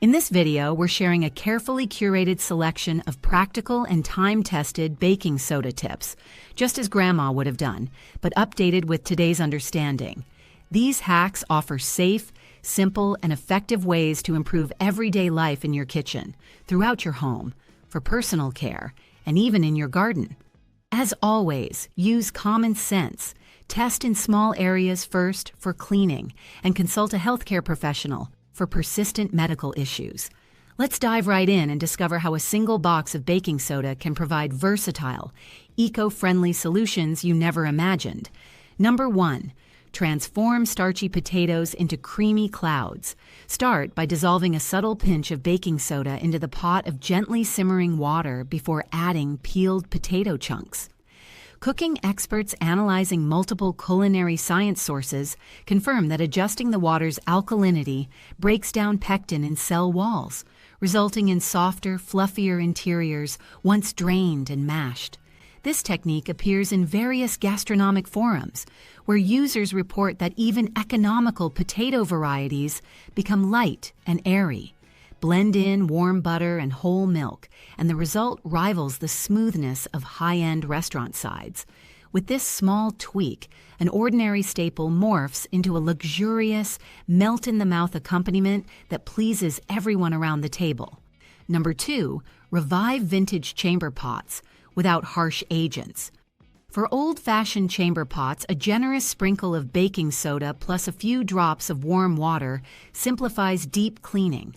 In this video, we're sharing a carefully curated selection of practical and time-tested baking soda tips, just as Grandma would have done, but updated with today's understanding. These hacks offer safe, simple, and effective ways to improve everyday life in your kitchen, throughout your home, for personal care, and even in your garden. As always, use common sense. Test in small areas first for cleaning, and consult a healthcare professional for persistent medical issues. Let's dive right in and discover how a single box of baking soda can provide versatile, eco-friendly solutions you never imagined. Number 1. Transform starchy potatoes into creamy clouds. Start by dissolving a subtle pinch of baking soda into the pot of gently simmering water before adding peeled potato chunks. Cooking experts analyzing multiple culinary science sources confirm that adjusting the water's alkalinity breaks down pectin in cell walls, resulting in softer, fluffier interiors once drained and mashed. This technique appears in various gastronomic forums, where users report that even economical potato varieties become light and airy. Blend in warm butter and whole milk, and the result rivals the smoothness of high-end restaurant sides. With this small tweak, an ordinary staple morphs into a luxurious, melt-in-the-mouth accompaniment that pleases everyone around the table. Number 2, revive vintage chamber pots without harsh agents. For old-fashioned chamber pots, a generous sprinkle of baking soda plus a few drops of warm water simplifies deep cleaning.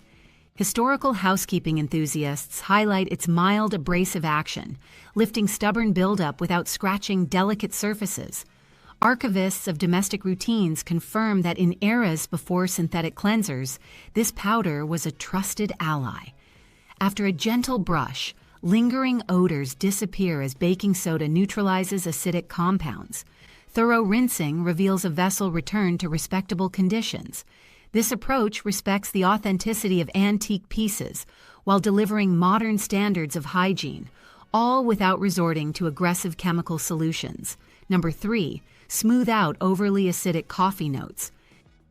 Historical housekeeping enthusiasts highlight its mild abrasive action, lifting stubborn buildup without scratching delicate surfaces. Archivists of domestic routines confirm that in eras before synthetic cleansers, this powder was a trusted ally. After a gentle brush, lingering odors disappear as baking soda neutralizes acidic compounds. Thorough rinsing reveals a vessel returned to respectable conditions. This approach respects the authenticity of antique pieces while delivering modern standards of hygiene, all without resorting to aggressive chemical solutions. Number 3, smooth out overly acidic coffee notes.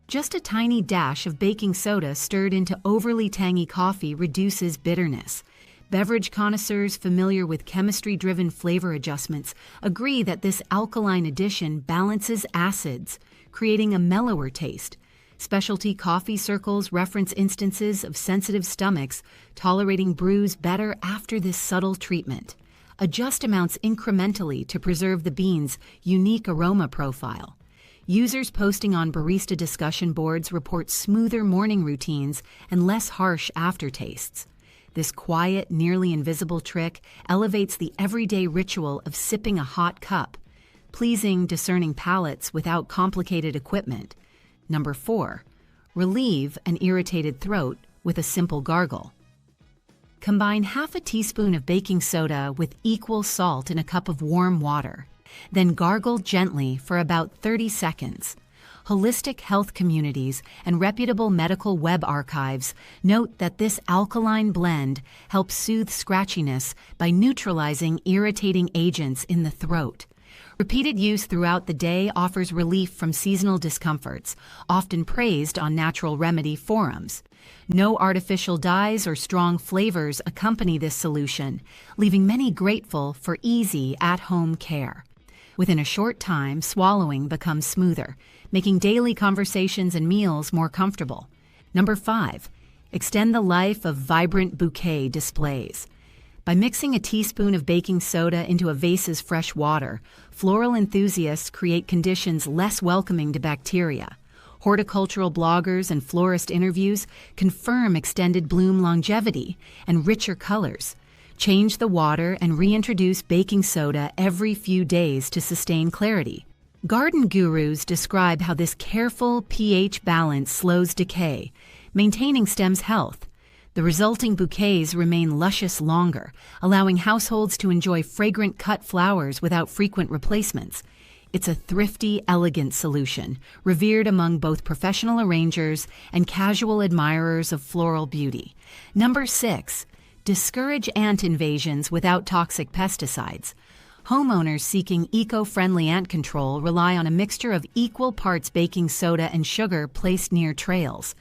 Just a tiny dash of baking soda stirred into overly tangy coffee reduces bitterness. Beverage connoisseurs familiar with chemistry-driven flavor adjustments agree that this alkaline addition balances acids, creating a mellower taste. Specialty coffee circles reference instances of sensitive stomachs tolerating brews better after this subtle treatment. Adjust amounts incrementally to preserve the bean's unique aroma profile. Users posting on barista discussion boards report smoother morning routines and less harsh aftertastes. This quiet, nearly invisible trick elevates the everyday ritual of sipping a hot cup, pleasing discerning palates without complicated equipment. Number 4, relieve an irritated throat with a simple gargle. Combine half a teaspoon of baking soda with equal salt in a cup of warm water. Then gargle gently for about 30 seconds. Holistic health communities and reputable medical web archives note that this alkaline blend helps soothe scratchiness by neutralizing irritating agents in the throat. Repeated use throughout the day offers relief from seasonal discomforts, often praised on natural remedy forums. No artificial dyes or strong flavors accompany this solution, leaving many grateful for easy at-home care. Within a short time, swallowing becomes smoother, making daily conversations and meals more comfortable. Number 5, extend the life of vibrant bouquet displays. By mixing a teaspoon of baking soda into a vase's fresh water, floral enthusiasts create conditions less welcoming to bacteria. Horticultural bloggers and florist interviews confirm extended bloom longevity and richer colors. Change the water and reintroduce baking soda every few days to sustain clarity. Garden gurus describe how this careful pH balance slows decay, maintaining stems' health. The resulting bouquets remain luscious longer, allowing households to enjoy fragrant cut flowers without frequent replacements. It's a thrifty, elegant solution, revered among both professional arrangers and casual admirers of floral beauty. Number 6, discourage ant invasions without toxic pesticides. Homeowners seeking eco-friendly ant control rely on a mixture of equal parts baking soda and sugar placed near trails.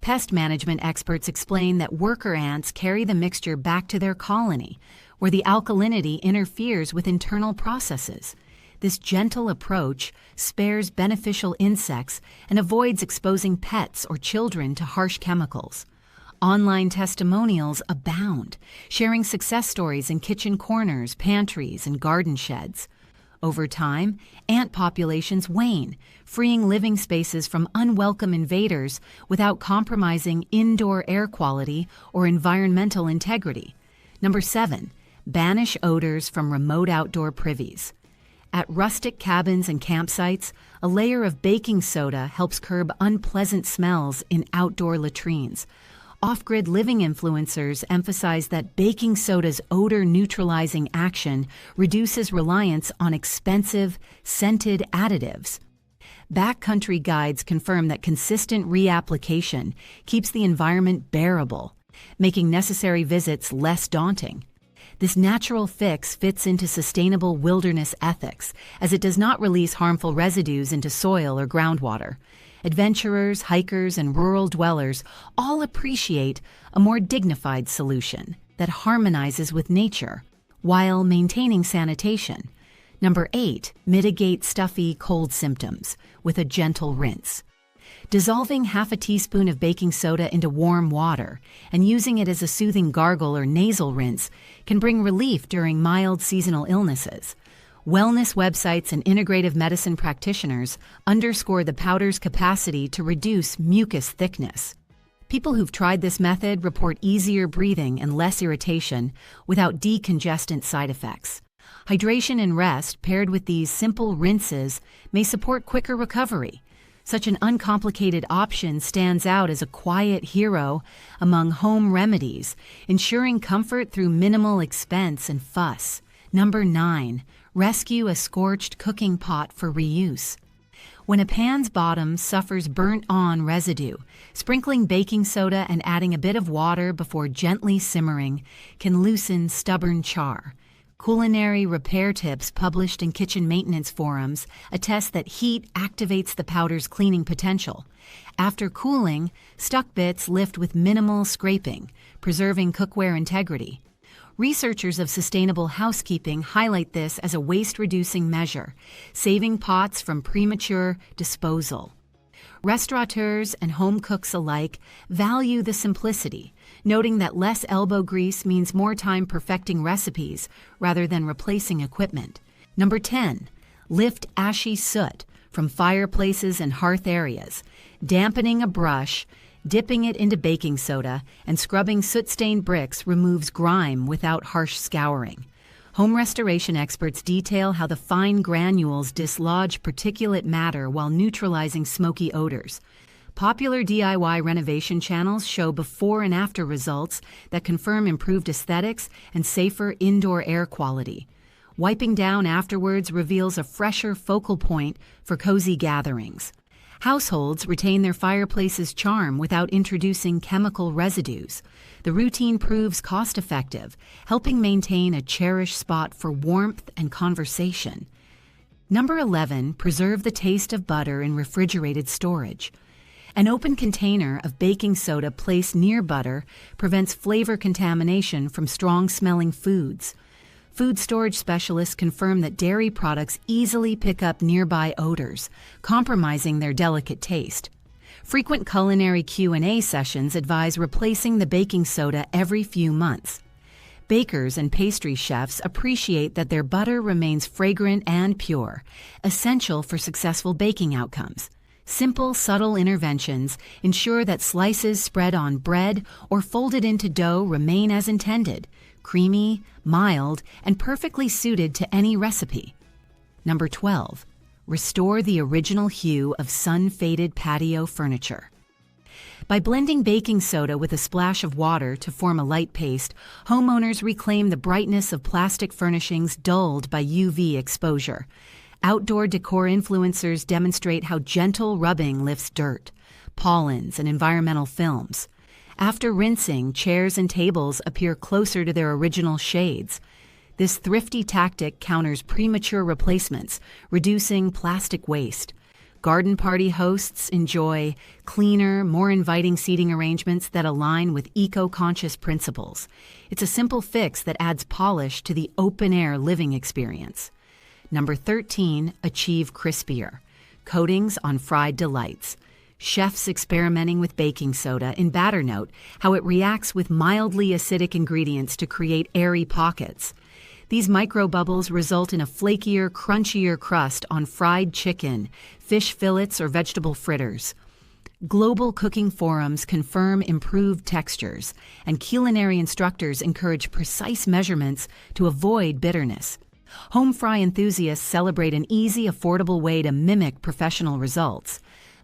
Pest management experts explain that worker ants carry the mixture back to their colony, where the alkalinity interferes with internal processes. This gentle approach spares beneficial insects and avoids exposing pets or children to harsh chemicals. Online testimonials abound, sharing success stories in kitchen corners, pantries, and garden sheds. Over time, ant populations wane, freeing living spaces from unwelcome invaders without compromising indoor air quality or environmental integrity. Number 7. Banish odors from remote outdoor privies. At rustic cabins and campsites, a layer of baking soda helps curb unpleasant smells in outdoor latrines. Off-grid living influencers emphasize that baking soda's odor-neutralizing action reduces reliance on expensive, scented additives. Backcountry guides confirm that consistent reapplication keeps the environment bearable, making necessary visits less daunting. This natural fix fits into sustainable wilderness ethics, as it does not release harmful residues into soil or groundwater. Adventurers, hikers, and rural dwellers all appreciate a more dignified solution that harmonizes with nature while maintaining sanitation. Number 8, mitigate stuffy cold symptoms with a gentle rinse. Dissolving half a teaspoon of baking soda into warm water and using it as a soothing gargle or nasal rinse can bring relief during mild seasonal illnesses. Wellness websites and integrative medicine practitioners underscore the powder's capacity to reduce mucus thickness. People who've tried this method report easier breathing and less irritation without decongestant side effects. Hydration and rest paired with these simple rinses may support quicker recovery. Such an uncomplicated option stands out as a quiet hero among home remedies, ensuring comfort through minimal expense and fuss. Number 9. Rescue a scorched cooking pot for reuse. When a pan's bottom suffers burnt-on residue, sprinkling baking soda and adding a bit of water before gently simmering can loosen stubborn char. Culinary repair tips published in kitchen maintenance forums attest that heat activates the powder's cleaning potential. After cooling, stuck bits lift with minimal scraping, preserving cookware integrity. Researchers of sustainable housekeeping highlight this as a waste-reducing measure, saving pots from premature disposal. Restaurateurs and home cooks alike value the simplicity, noting that less elbow grease means more time perfecting recipes rather than replacing equipment. Number 10. Lift ashy soot from fireplaces and hearth areas, dampening a brush, dipping it into baking soda, and scrubbing soot-stained bricks removes grime without harsh scouring. Home restoration experts detail how the fine granules dislodge particulate matter while neutralizing smoky odors. Popular DIY renovation channels show before and after results that confirm improved aesthetics and safer indoor air quality. Wiping down afterwards reveals a fresher focal point for cozy gatherings. Households retain their fireplace's charm without introducing chemical residues. The routine proves cost-effective, helping maintain a cherished spot for warmth and conversation. Number 11. Preserve the taste of butter in refrigerated storage. An open container of baking soda placed near butter prevents flavor contamination from strong-smelling foods. Food storage specialists confirm that dairy products easily pick up nearby odors, compromising their delicate taste. Frequent culinary Q&A sessions advise replacing the baking soda every few months. Bakers and pastry chefs appreciate that their butter remains fragrant and pure, essential for successful baking outcomes. Simple, subtle interventions ensure that slices spread on bread or folded into dough remain as intended, creamy, mild, and perfectly suited to any recipe. Number 12. Restore the original hue of sun-faded patio furniture. By blending baking soda with a splash of water to form a light paste, homeowners reclaim the brightness of plastic furnishings dulled by UV exposure. Outdoor decor influencers demonstrate how gentle rubbing lifts dirt, pollens, and environmental films. After rinsing, chairs and tables appear closer to their original shades. This thrifty tactic counters premature replacements, reducing plastic waste. Garden party hosts enjoy cleaner, more inviting seating arrangements that align with eco-conscious principles. It's a simple fix that adds polish to the open-air living experience. Number 13, achieve crispier. Coatings on fried delights. Chefs experimenting with baking soda in batter note how it reacts with mildly acidic ingredients to create airy pockets. These microbubbles result in a flakier, crunchier crust on fried chicken, fish fillets, or vegetable fritters. Global cooking forums confirm improved textures, and culinary instructors encourage precise measurements to avoid bitterness. Home fry enthusiasts celebrate an easy, affordable way to mimic professional results.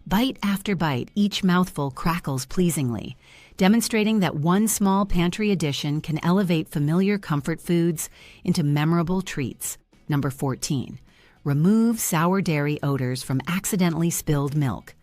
Bite after bite, each mouthful crackles pleasingly, demonstrating that one small pantry addition can elevate familiar comfort foods into memorable treats. Number 14, remove sour dairy odors from accidentally spilled milk.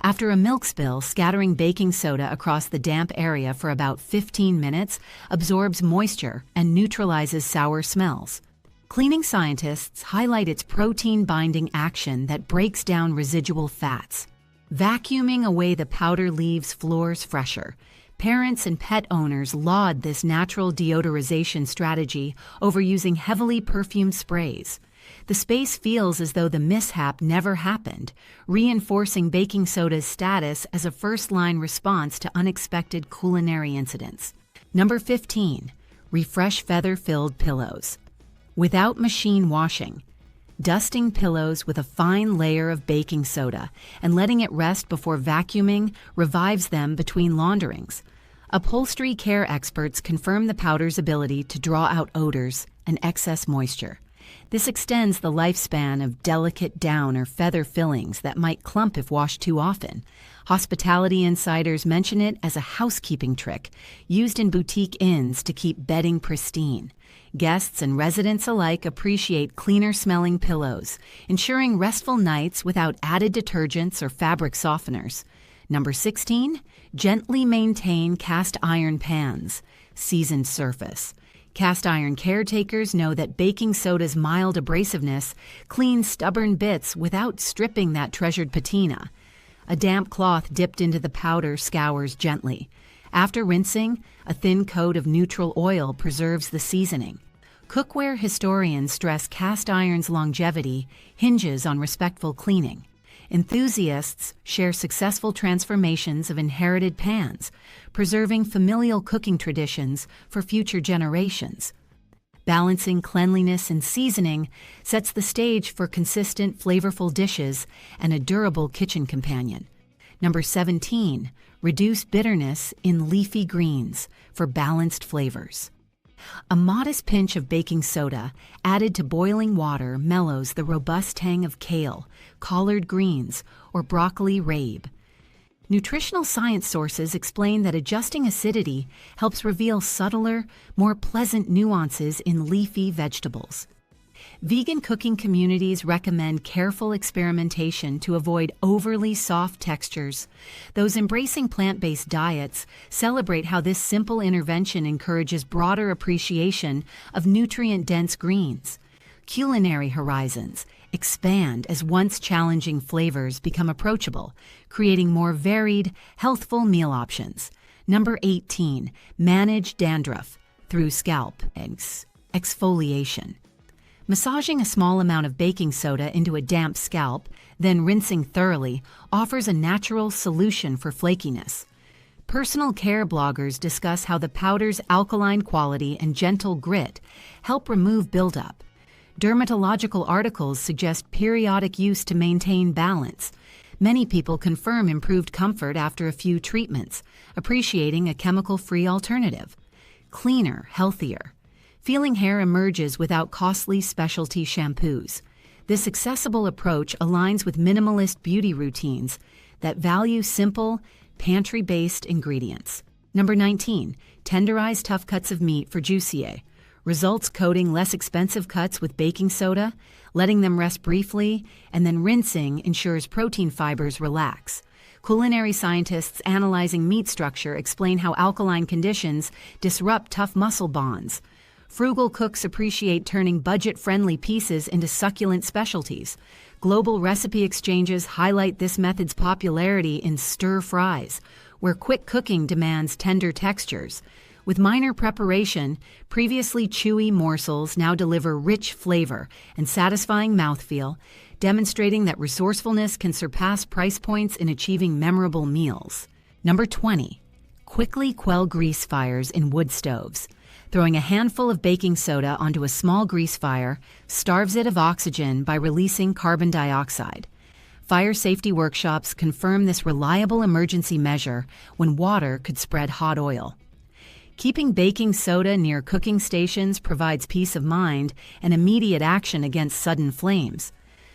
After a milk spill, scattering baking soda across the damp area for about 15 minutes absorbs moisture and neutralizes sour smells. Cleaning scientists highlight its protein-binding action that breaks down residual fats. Vacuuming away the powder leaves floors fresher. Parents and pet owners laud this natural deodorization strategy over using heavily perfumed sprays. The space feels as though the mishap never happened, reinforcing baking soda's status as a first-line response to unexpected culinary incidents. Number 15, refresh feather-filled pillows. Without machine washing, dusting pillows with a fine layer of baking soda and letting it rest before vacuuming revives them between launderings. Upholstery care experts confirm the powder's ability to draw out odors and excess moisture. This extends the lifespan of delicate down or feather fillings that might clump if washed too often. Hospitality insiders mention it as a housekeeping trick used in boutique inns to keep bedding pristine. Guests and residents alike appreciate cleaner-smelling pillows, ensuring restful nights without added detergents or fabric softeners. Number 16, gently maintain cast iron pans. Seasoned surface. Cast iron caretakers know that baking soda's mild abrasiveness cleans stubborn bits without stripping that treasured patina. A damp cloth dipped into the powder scours gently. After rinsing, a thin coat of neutral oil preserves the seasoning. Cookware historians stress cast iron's longevity hinges on respectful cleaning. Enthusiasts share successful transformations of inherited pans, preserving familial cooking traditions for future generations. Balancing cleanliness and seasoning sets the stage for consistent, flavorful dishes and a durable kitchen companion. Number 17, reduce bitterness in leafy greens for balanced flavors. A modest pinch of baking soda added to boiling water mellows the robust tang of kale, collard greens, or broccoli rabe. Nutritional science sources explain that adjusting acidity helps reveal subtler, more pleasant nuances in leafy vegetables. Vegan cooking communities recommend careful experimentation to avoid overly soft textures. Those embracing plant-based diets celebrate how this simple intervention encourages broader appreciation of nutrient-dense greens. Culinary horizons expand as once challenging flavors become approachable, creating more varied, healthful meal options. Number 18, manage dandruff through scalp exfoliation. Massaging a small amount of baking soda into a damp scalp, then rinsing thoroughly, offers a natural solution for flakiness. Personal care bloggers discuss how the powder's alkaline quality and gentle grit help remove buildup. Dermatological articles suggest periodic use to maintain balance. Many people confirm improved comfort after a few treatments, appreciating a chemical-free alternative. Cleaner, healthier. Feeling hair emerges without costly specialty shampoos. This accessible approach aligns with minimalist beauty routines that value simple, pantry-based ingredients. Number 19, tenderize tough cuts of meat for juicier. Results coating less expensive cuts with baking soda, letting them rest briefly, and then rinsing ensures protein fibers relax. Culinary scientists analyzing meat structure explain how alkaline conditions disrupt tough muscle bonds. Frugal cooks appreciate turning budget-friendly pieces into succulent specialties. Global recipe exchanges highlight this method's popularity in stir fries, where quick cooking demands tender textures. With minor preparation, previously chewy morsels now deliver rich flavor and satisfying mouthfeel, demonstrating that resourcefulness can surpass price points in achieving memorable meals. Number 20. Quickly quell grease fires in wood stoves. Throwing a handful of baking soda onto a small grease fire starves it of oxygen by releasing carbon dioxide. Fire safety workshops confirm this reliable emergency measure when water could spread hot oil. Keeping baking soda near cooking stations provides peace of mind and immediate action against sudden flames.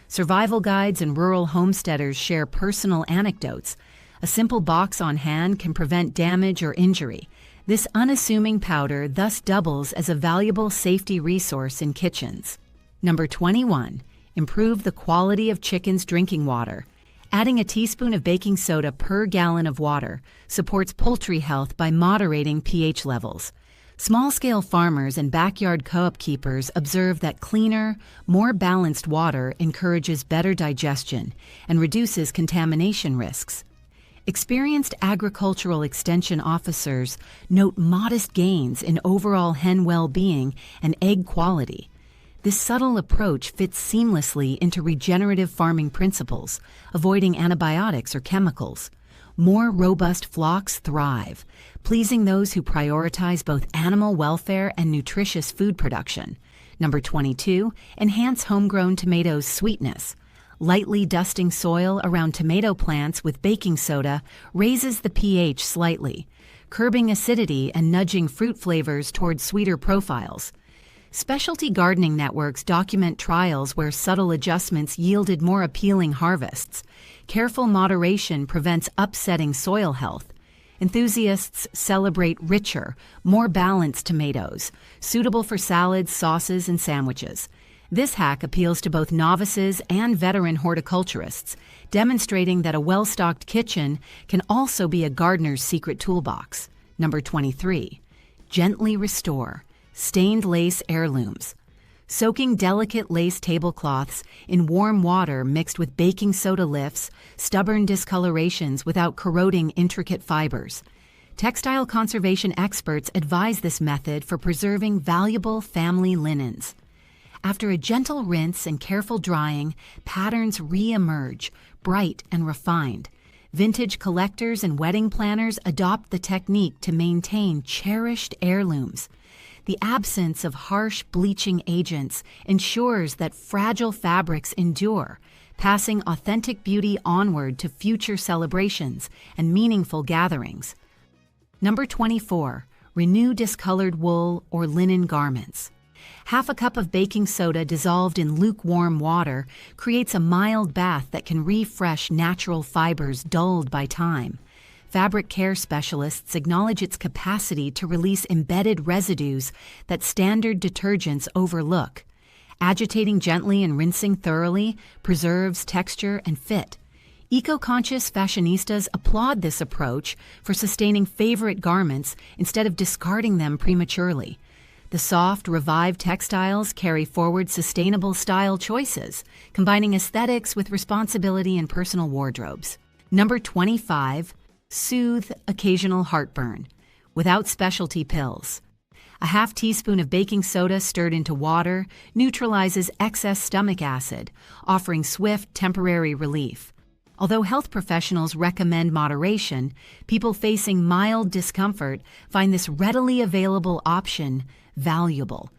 Survival guides and rural homesteaders share personal anecdotes. A simple box on hand can prevent damage or injury. This unassuming powder thus doubles as a valuable safety resource in kitchens. Number 21. Improve the quality of chicken's drinking water. Adding a teaspoon of baking soda per gallon of water supports poultry health by moderating pH levels. Small-scale farmers and backyard co-op keepers observe that cleaner, more balanced water encourages better digestion and reduces contamination risks. Experienced agricultural extension officers note modest gains in overall hen well-being and egg quality. This subtle approach fits seamlessly into regenerative farming principles, avoiding antibiotics or chemicals. More robust flocks thrive, pleasing those who prioritize both animal welfare and nutritious food production. Number 22, enhance homegrown tomatoes' sweetness. Lightly dusting soil around tomato plants with baking soda raises the pH slightly, curbing acidity and nudging fruit flavors toward sweeter profiles. Specialty gardening networks document trials where subtle adjustments yielded more appealing harvests. Careful moderation prevents upsetting soil health. Enthusiasts celebrate richer, more balanced tomatoes, suitable for salads, sauces, and sandwiches. This hack appeals to both novices and veteran horticulturists, demonstrating that a well-stocked kitchen can also be a gardener's secret toolbox. Number 23. Gently restore. Stained lace heirlooms. Soaking delicate lace tablecloths in warm water mixed with baking soda lifts stubborn discolorations without corroding intricate fibers. Textile conservation experts advise this method for preserving valuable family linens. After a gentle rinse and careful drying, patterns re-emerge, bright and refined. Vintage collectors and wedding planners adopt the technique to maintain cherished heirlooms. The absence of harsh bleaching agents ensures that fragile fabrics endure, passing authentic beauty onward to future celebrations and meaningful gatherings. Number 24. Renew discolored wool or linen garments. Half a cup of baking soda dissolved in lukewarm water creates a mild bath that can refresh natural fibers dulled by time. Fabric care specialists acknowledge its capacity to release embedded residues that standard detergents overlook. Agitating gently and rinsing thoroughly preserves texture and fit. Eco-conscious fashionistas applaud this approach for sustaining favorite garments instead of discarding them prematurely. The soft, revived textiles carry forward sustainable style choices, combining aesthetics with responsibility in personal wardrobes. Number 25. Soothe occasional heartburn without specialty pills. A half teaspoon of baking soda stirred into water neutralizes excess stomach acid, offering swift temporary relief. Although health professionals recommend moderation, people facing mild discomfort find this readily available option valuable.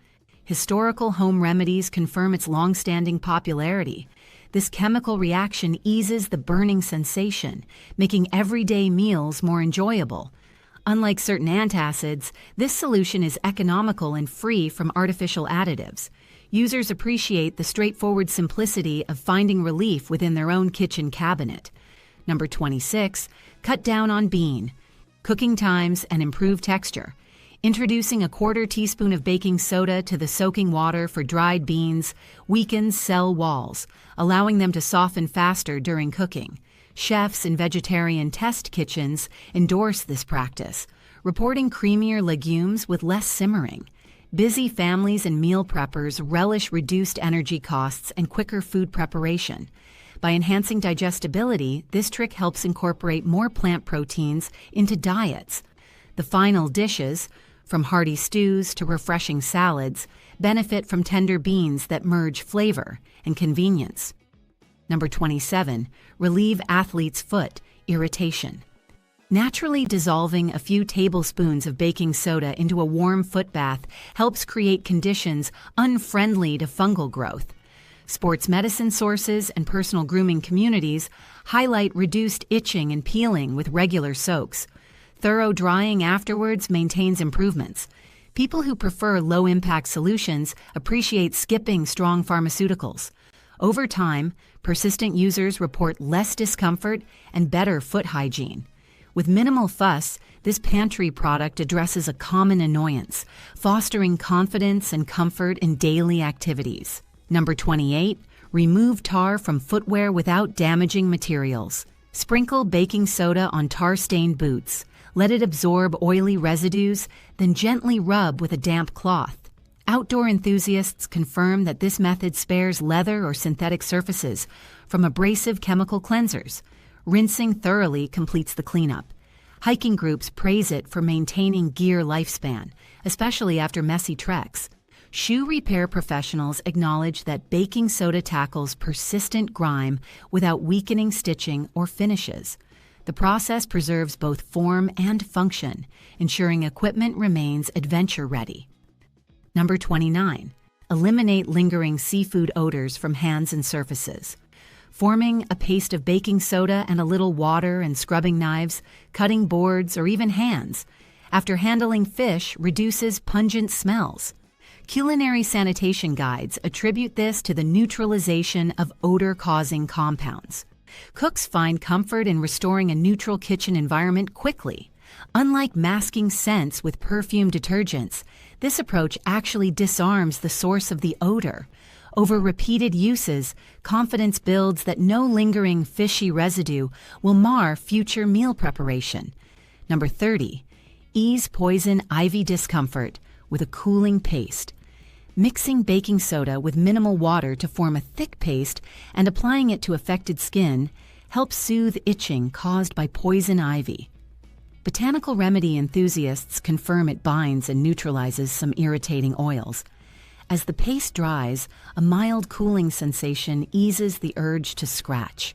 Historical home remedies confirm its long-standing popularity. This chemical reaction eases the burning sensation, making everyday meals more enjoyable. Unlike certain antacids, this solution is economical and free from artificial additives. Users appreciate the straightforward simplicity of finding relief within their own kitchen cabinet. Number 26. Cut down on bean. Cooking times and improve texture. Introducing a quarter teaspoon of baking soda to the soaking water for dried beans weakens cell walls, allowing them to soften faster during cooking. Chefs in vegetarian test kitchens endorse this practice, reporting creamier legumes with less simmering. Busy families and meal preppers relish reduced energy costs and quicker food preparation. By enhancing digestibility, this trick helps incorporate more plant proteins into diets. The final dishes, from hearty stews to refreshing salads, benefit from tender beans that merge flavor and convenience. Number 27, relieve athlete's foot irritation. Naturally dissolving a few tablespoons of baking soda into a warm foot bath helps create conditions unfriendly to fungal growth. Sports medicine sources and personal grooming communities highlight reduced itching and peeling with regular soaks. Thorough drying afterwards maintains improvements. People who prefer low-impact solutions appreciate skipping strong pharmaceuticals. Over time, persistent users report less discomfort and better foot hygiene. With minimal fuss, this pantry product addresses a common annoyance, fostering confidence and comfort in daily activities. Number 28, remove tar from footwear without damaging materials. Sprinkle baking soda on tar-stained boots. Let it absorb oily residues, then gently rub with a damp cloth. Outdoor enthusiasts confirm that this method spares leather or synthetic surfaces from abrasive chemical cleansers. Rinsing thoroughly completes the cleanup. Hiking groups praise it for maintaining gear lifespan, especially after messy treks. Shoe repair professionals acknowledge that baking soda tackles persistent grime without weakening stitching or finishes. The process preserves both form and function, ensuring equipment remains adventure-ready. Number 29. Eliminate lingering seafood odors from hands and surfaces. Forming a paste of baking soda and a little water and scrubbing knives, cutting boards, or even hands, after handling fish reduces pungent smells. Culinary sanitation guides attribute this to the neutralization of odor-causing compounds. Cooks find comfort in restoring a neutral kitchen environment quickly. Unlike masking scents with perfume detergents, this approach actually disarms the source of the odor. Over repeated uses, confidence builds that no lingering fishy residue will mar future meal preparation. Number 30. Ease poison ivy discomfort with a cooling paste. Mixing baking soda with minimal water to form a thick paste and applying it to affected skin helps soothe itching caused by poison ivy. Botanical remedy enthusiasts confirm it binds and neutralizes some irritating oils. As the paste dries, a mild cooling sensation eases the urge to scratch.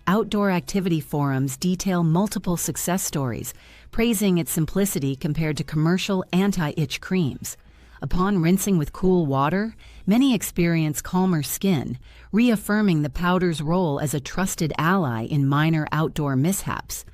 Outdoor activity forums detail multiple success stories, praising its simplicity compared to commercial anti-itch creams. Upon rinsing with cool water, many experience calmer skin, reaffirming the powder's role as a trusted ally in minor outdoor mishaps.